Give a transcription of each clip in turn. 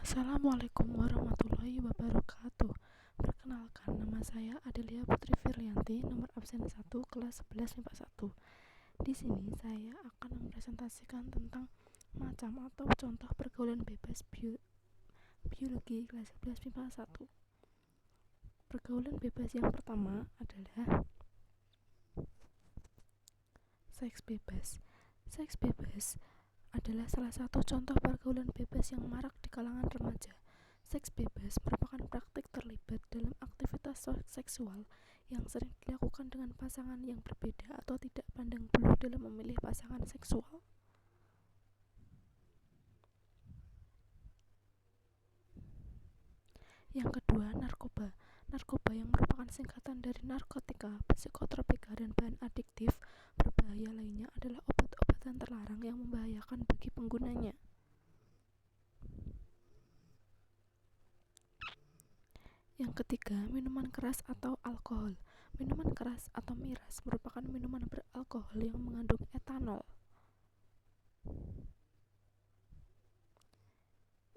Assalamualaikum warahmatullahi wabarakatuh. Perkenalkan, nama saya Adelia Putri Firlianti, nomor absen 1, kelas 11 MIPA 1. Di sini saya akan mempresentasikan tentang macam atau contoh pergaulan bebas biologi kelas 11 MIPA 1. Pergaulan bebas yang pertama adalah seks bebas. Seks bebas adalah salah satu contoh pergaulan bebas yang marak di kalangan remaja. Seks bebas merupakan praktik terlibat dalam aktivitas seksual yang sering dilakukan dengan pasangan yang berbeda atau tidak pandang bulu dalam memilih pasangan seksual. Yang kedua, narkoba. Narkoba yang merupakan singkatan dari narkotika, psikotropika, dan bahan adiktif berbahaya lainnya adalah obat-obatan terlarang yang membahayakan bagi penggunanya. Yang ketiga, minuman keras atau alkohol. Minuman keras atau miras merupakan minuman beralkohol yang mengandung etanol.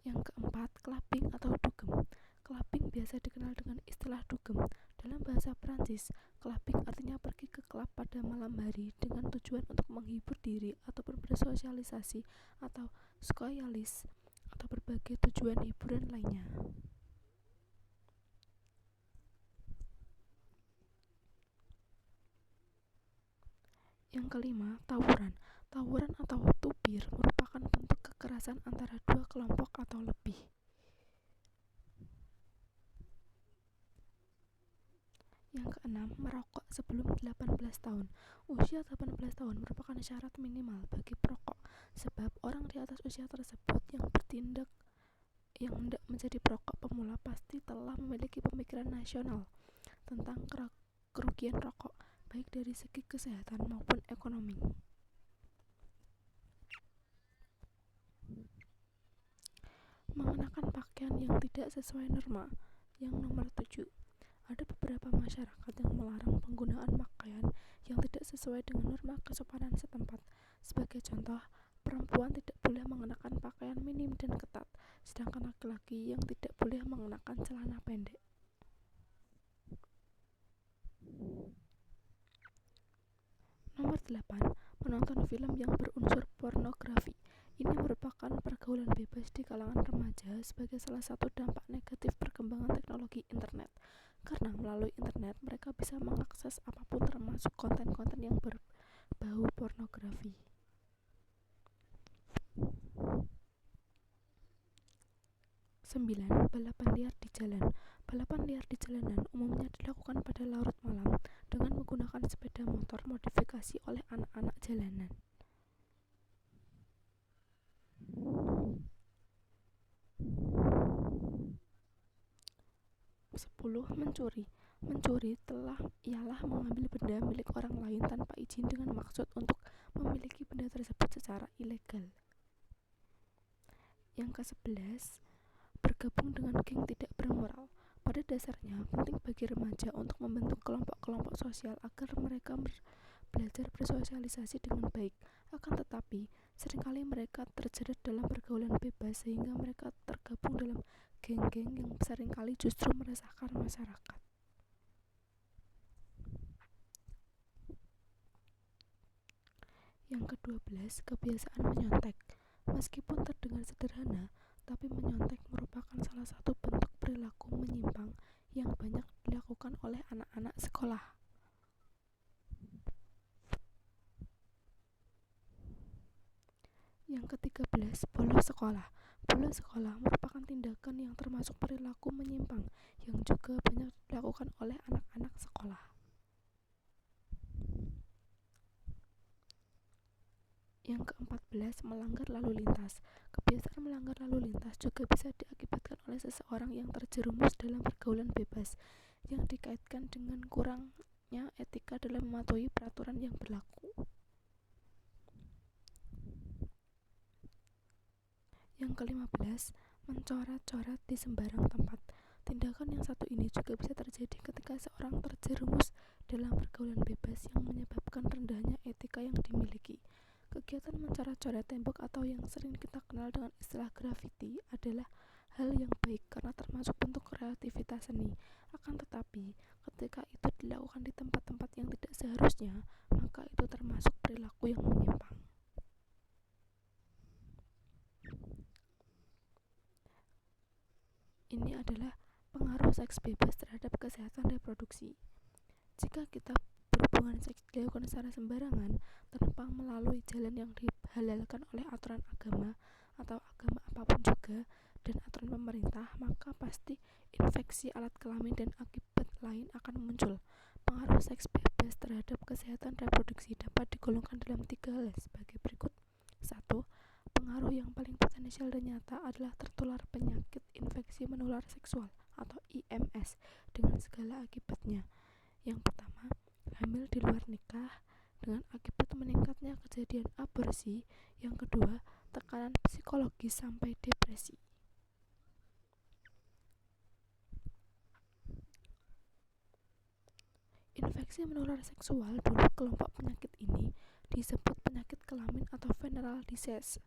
Yang keempat, clubbing atau dugem. Clubbing biasa dikenal dengan istilah dugem. Dalam bahasa Prancis, clubbing artinya pergi ke klub pada malam hari dengan tujuan untuk menghibur diri ataupun bersosialisasi atau skoyalis atau berbagai tujuan hiburan lainnya. Yang kelima, tawuran. Tawuran atau tubir merupakan bentuk kekerasan antara dua kelompok atau lebih. Yang keenam, merokok sebelum 18 tahun. Usia 18 tahun merupakan syarat minimal bagi perokok, sebab orang di atas usia tersebut yang hendak menjadi perokok pemula pasti telah memiliki pemikiran nasional tentang kerugian rokok, baik dari segi kesehatan maupun ekonomi. Mengenakan pakaian yang tidak sesuai norma. Yang nomor 7, ada beberapa masyarakat yang melarang penggunaan pakaian yang tidak sesuai dengan norma kesopanan setempat. Sebagai contoh, perempuan tidak boleh mengenakan pakaian minim dan ketat, sedangkan laki-laki yang tidak boleh mengenakan celana pendek. Nomor 8, menonton film yang berunsur pornografi. Ini merupakan pergaulan bebas di kalangan remaja sebagai salah satu dampak negatif perkembangan teknologi internet. Karena melalui internet mereka bisa mengakses apapun termasuk konten-konten yang berbau pornografi. 9. Balapan liar di jalan. Balapan liar di jalanan umumnya dilakukan pada larut malam dengan menggunakan sepeda motor modifikasi oleh anak-anak jalanan. 10. Mencuri. Mencuri ialah mengambil benda milik orang lain tanpa izin dengan maksud untuk memiliki benda tersebut secara ilegal. Yang ke-11, bergabung dengan geng tidak bermoral. Pada dasarnya, penting bagi remaja untuk membentuk kelompok-kelompok sosial agar mereka belajar bersosialisasi dengan baik. Akan tetapi, seringkali mereka terjerat dalam pergaulan bebas sehingga mereka tergabung dalam geng-geng yang seringkali justru meresahkan masyarakat. Yang ke-12, kebiasaan menyontek. Meskipun terdengar sederhana, tapi menyontek merupakan salah satu bentuk perilaku menyimpang yang banyak dilakukan oleh anak-anak sekolah. Yang ke-13, bolos sekolah. Bolos sekolah merupakan tindakan yang termasuk perilaku menyimpang yang juga banyak dilakukan oleh anak-anak sekolah. Yang ke-14, melanggar lalu lintas. Kebiasaan melanggar lalu lintas juga bisa diakibatkan oleh seseorang yang terjerumus dalam pergaulan bebas yang dikaitkan dengan kurangnya etika dalam mematuhi peraturan yang berlaku. Yang ke-15, mencoret-coret di sembarang tempat. Tindakan yang satu ini juga bisa terjadi ketika seorang terjerumus dalam pergaulan bebas yang menyebabkan rendahnya etika yang dimiliki. Kegiatan mencoret-coret tembok atau yang sering kita kenal dengan istilah graffiti adalah hal yang baik karena termasuk bentuk kreativitas seni. Akan tetapi, ketika itu dilakukan di tempat-tempat yang tidak seharusnya, maka itu termasuk perilaku yang menyimpang. Ini adalah pengaruh seks bebas terhadap kesehatan reproduksi. Jika kita berhubungan seks dilakukan secara sembarangan tanpa melalui jalan yang dihalalkan oleh aturan agama atau agama apapun juga dan aturan pemerintah, maka pasti infeksi alat kelamin dan akibat lain akan muncul. Pengaruh seks bebas terhadap kesehatan reproduksi dapat digolongkan dalam 3 hal sebagai berikut. 1. Pengaruh yang paling potensial dan nyata adalah tertular penyakit infeksi menular seksual atau IMS dengan segala akibatnya. Yang pertama, hamil di luar nikah dengan akibat meningkatnya kejadian aborsi. Yang kedua, tekanan psikologis sampai depresi. Infeksi menular seksual, dulu kelompok penyakit ini disebut penyakit kelamin atau venereal disease.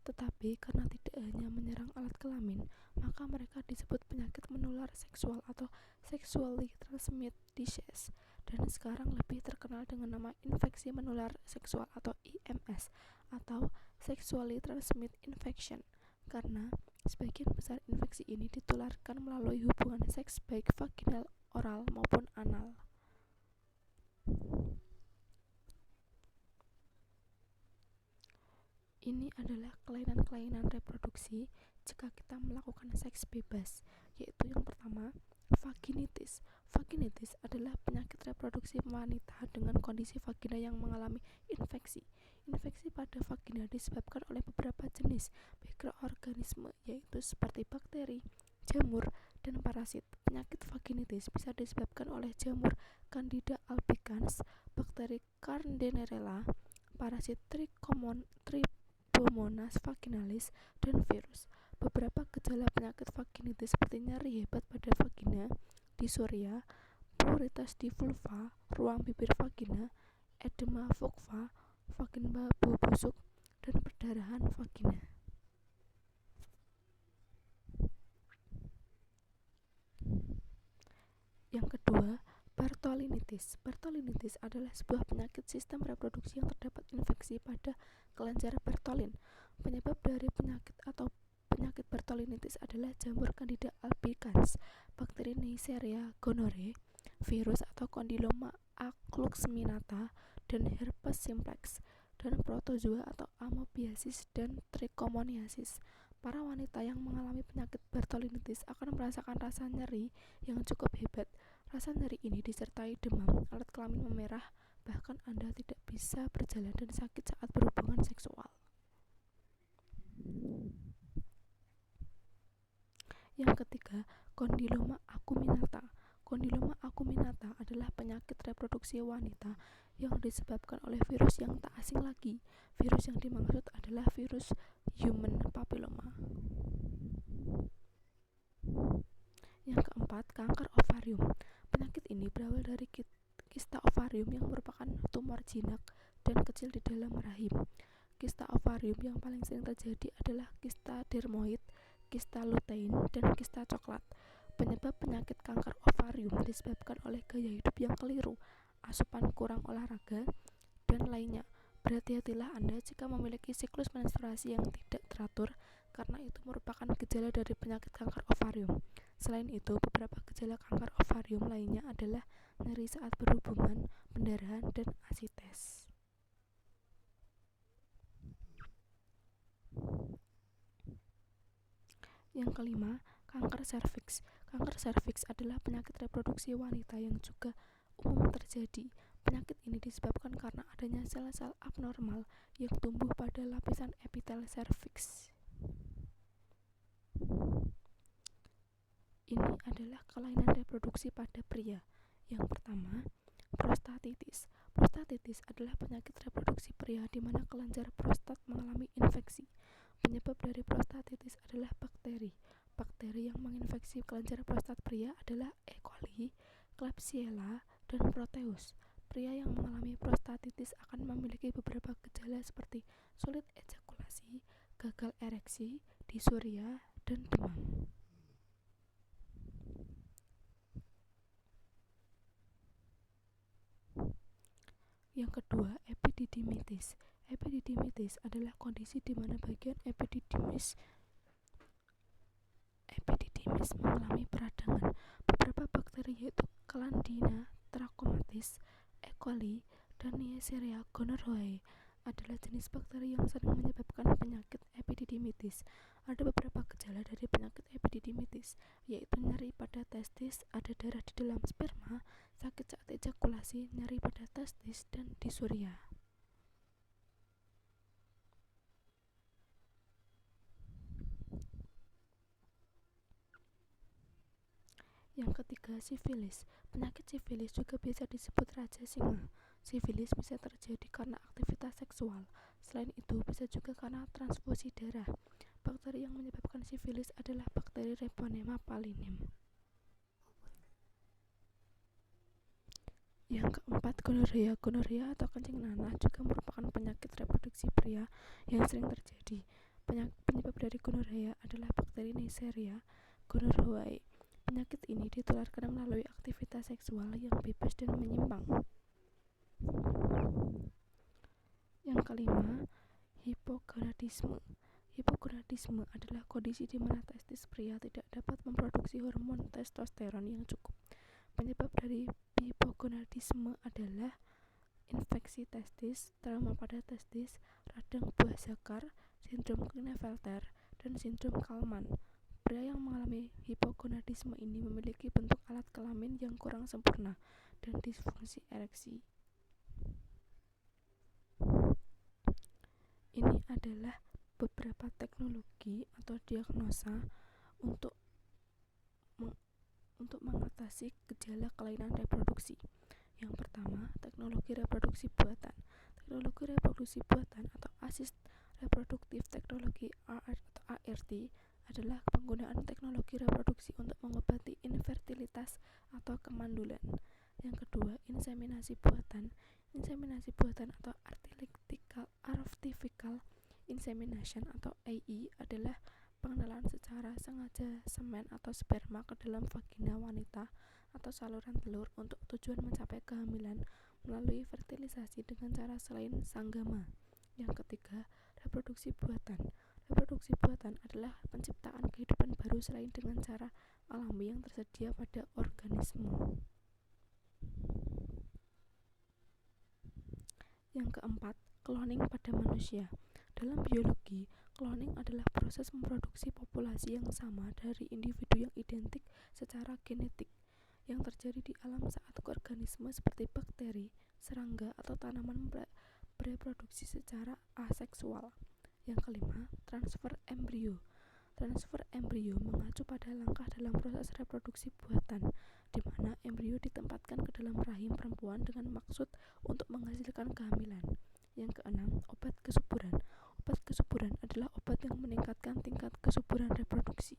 Tetapi karena tidak hanya menyerang alat kelamin, maka mereka disebut penyakit menular seksual atau sexually transmitted disease, dan sekarang lebih terkenal dengan nama infeksi menular seksual atau IMS atau sexually transmitted infection, karena sebagian besar infeksi ini ditularkan melalui hubungan seks baik vaginal, oral maupun anal. Ini adalah kelainan-kelainan reproduksi jika kita melakukan seks bebas, yaitu yang pertama, vaginitis. Vaginitis adalah penyakit reproduksi wanita dengan kondisi vagina yang mengalami infeksi. Infeksi pada vagina disebabkan oleh beberapa jenis mikroorganisme, yaitu seperti bakteri, jamur, dan parasit. Penyakit vaginitis bisa disebabkan oleh jamur Candida albicans, bakteri Gardnerella, parasit Trichomonas vaginalis, dan virus. Beberapa gejala penyakit vaginitis seperti nyeri hebat pada vagina, dysuria, pruritus di vulva, ruang bibir vagina, edema vulva, vagina bau busuk, dan perdarahan vagina. Yang kedua, Bartholinitis. Bartholinitis adalah sebuah penyakit sistem reproduksi yang terdapat infeksi pada kelenjar Bartholin. Penyebab dari penyakit Bartholinitis adalah jamur Candida albicans, bakteri Neisseria gonorrhoeae, virus atau Condyloma acluxminata, dan herpes simplex, dan protozoa atau amoebiasis dan trichomoniasis. Para wanita yang mengalami penyakit Bartholinitis akan merasakan rasa nyeri yang cukup hebat. Rasa nyeri ini disertai demam, alat kelamin memerah, bahkan Anda tidak bisa berjalan dan sakit saat berhubungan seksual. Yang ketiga, Condyloma acuminata. Condyloma acuminata adalah penyakit reproduksi wanita yang disebabkan oleh virus yang tak asing lagi. Virus yang dimaksud adalah virus human papilloma. Yang keempat, kanker ovarium. Penyakit ini berawal dari kista ovarium yang merupakan tumor jinak dan kecil di dalam rahim. Kista ovarium yang paling sering terjadi adalah kista dermoid, kista lutein, dan kista coklat. Penyebab penyakit kanker ovarium disebabkan oleh gaya hidup yang keliru, asupan kurang olahraga, dan lainnya. Berhati-hatilah Anda jika memiliki siklus menstruasi yang tidak teratur, karena itu merupakan gejala dari penyakit kanker ovarium. Selain itu, beberapa gejala kanker ovarium lainnya adalah nyeri saat berhubungan, pendarahan, dan asites. Yang kelima, kanker serviks. Kanker serviks adalah penyakit reproduksi wanita yang juga umum terjadi. Penyakit ini disebabkan karena adanya sel-sel abnormal yang tumbuh pada lapisan epitel serviks. Ini adalah kelainan reproduksi pada pria. Yang pertama, prostatitis. Prostatitis adalah penyakit reproduksi pria di mana kelenjar prostat mengalami infeksi. Penyebab dari prostatitis adalah bakteri. Bakteri yang menginfeksi kelenjar prostat pria adalah E. coli, Klebsiella, dan Proteus. Pria yang mengalami prostatitis akan memiliki beberapa gejala seperti sulit ejakulasi, gagal ereksi, dysuria, dan demam. Yang kedua, epididymitis. Epididymitis adalah kondisi di mana bagian epididymis mengalami peradangan. Beberapa bakteri yaitu Candida trachomatis, E. coli, dan Neisseria gonorrhoeae adalah jenis bakteri yang sering menyebabkan penyakit epididymitis. Ada beberapa gejala dari penyakit epididymitis, yaitu nyeri pada testis, ada darah di dalam sperma, sakit saat ejakulasi, nyeri pada testis, dan disuria. Yang ketiga, sifilis. Penyakit sifilis juga biasa disebut raja singa. Sifilis bisa terjadi karena aktivitas seksual. Selain itu, bisa juga karena transfusi darah. Bakteri yang menyebabkan sifilis adalah bakteri Treponema pallidum. Yang keempat, gonorrea. Gonorrea atau kencing nanah juga merupakan penyakit reproduksi pria yang sering terjadi. Penyebab dari gonorrea adalah bakteri Neisseria gonorrhoeae. Penyakit ini ditularkan melalui aktivitas seksual yang bebas dan menyimpang. Yang kelima, hipogonadisme. Hipogonadisme adalah kondisi di mana testis pria tidak dapat memproduksi hormon testosteron yang cukup. Penyebab dari hipogonadisme adalah infeksi testis, trauma pada testis, radang buah zakar, sindrom Klinefelter, dan sindrom Kallman. Pria yang mengalami hipogonadisme ini memiliki bentuk alat kelamin yang kurang sempurna dan disfungsi ereksi. Ini adalah beberapa teknologi atau diagnosa untuk mengatasi gejala kelainan reproduksi. Yang pertama, teknologi reproduksi buatan. Teknologi reproduksi buatan atau Assist Reproductive Technology atau ART adalah penggunaan teknologi reproduksi untuk mengobati infertilitas atau kemandulan. Yang kedua, inseminasi buatan. Inseminasi buatan atau artificial insemination atau AI adalah pengenalan secara sengaja semen atau sperma ke dalam vagina wanita atau saluran telur untuk tujuan mencapai kehamilan melalui fertilisasi dengan cara selain sanggama. Yang ketiga, reproduksi buatan. Reproduksi buatan adalah penciptaan kehidupan baru selain dengan cara alami yang tersedia pada organisme. Yang keempat, cloning pada manusia. Dalam biologi, cloning adalah proses memproduksi populasi yang sama dari individu yang identik secara genetik yang terjadi di alam saat organisme seperti bakteri, serangga, atau tanaman bereproduksi secara aseksual. Yang kelima, transfer embrio. Transfer embrio mengacu pada langkah dalam proses reproduksi buatan, di mana embrio ditempatkan ke dalam rahim perempuan dengan maksud untuk menghasilkan kehamilan. Yang keenam, obat kesuburan. Obat kesuburan adalah obat yang meningkatkan tingkat kesuburan reproduksi.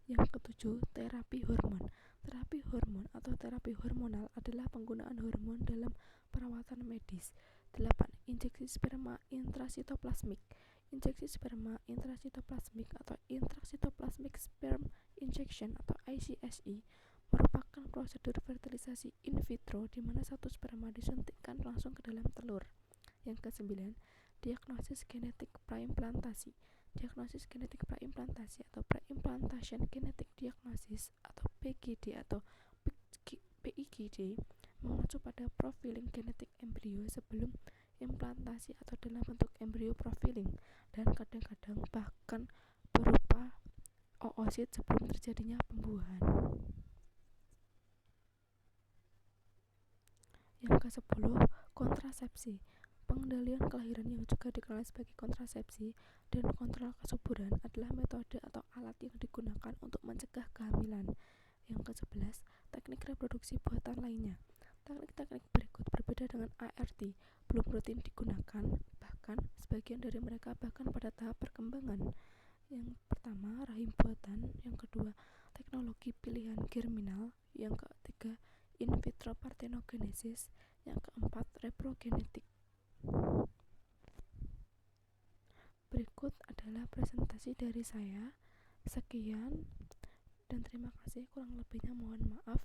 Yang ketujuh, terapi hormon. Terapi hormon atau terapi hormonal adalah penggunaan hormon dalam perawatan medis. 8. Injeksi sperma intrasitoplasmik. Injeksi sperma intrasitoplasmik atau intrasitoplasmic sperm injection atau ICSI merupakan prosedur fertilisasi in vitro di mana satu sperma disuntikkan langsung ke dalam telur. Yang ke-9, diagnosis genetik praimplantasi. Diagnosis genetik praimplantasi atau preimplantation genetic diagnosis atau PGD atau PIGD mengacu pada profiling genetik embrio sebelum implantasi atau dalam bentuk embrio profiling dan kadang-kadang bahkan berupa oosit sebelum terjadinya pembuahan. Yang ke-10, kontrasepsi. Pengendalian kelahiran yang juga dikenal sebagai kontrasepsi dan kontrol kesuburan adalah metode atau alat yang digunakan untuk mencegah kehamilan. Yang ke-11, teknik reproduksi buatan lainnya. Teknik-teknik berikut berbeda dengan ART, belum rutin digunakan, bahkan sebagian dari mereka bahkan pada tahap perkembangan. Yang pertama, rahim buatan. Yang kedua, teknologi pilihan germinal. Yang ketiga, in vitro parthenogenesis. Yang keempat, reprogenetik. Berikut adalah presentasi dari saya. Sekian dan terima kasih, kurang lebihnya mohon maaf.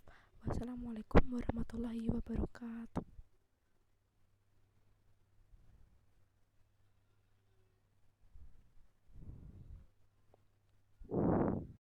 Wassalamualaikum warahmatullahi wabarakatuh.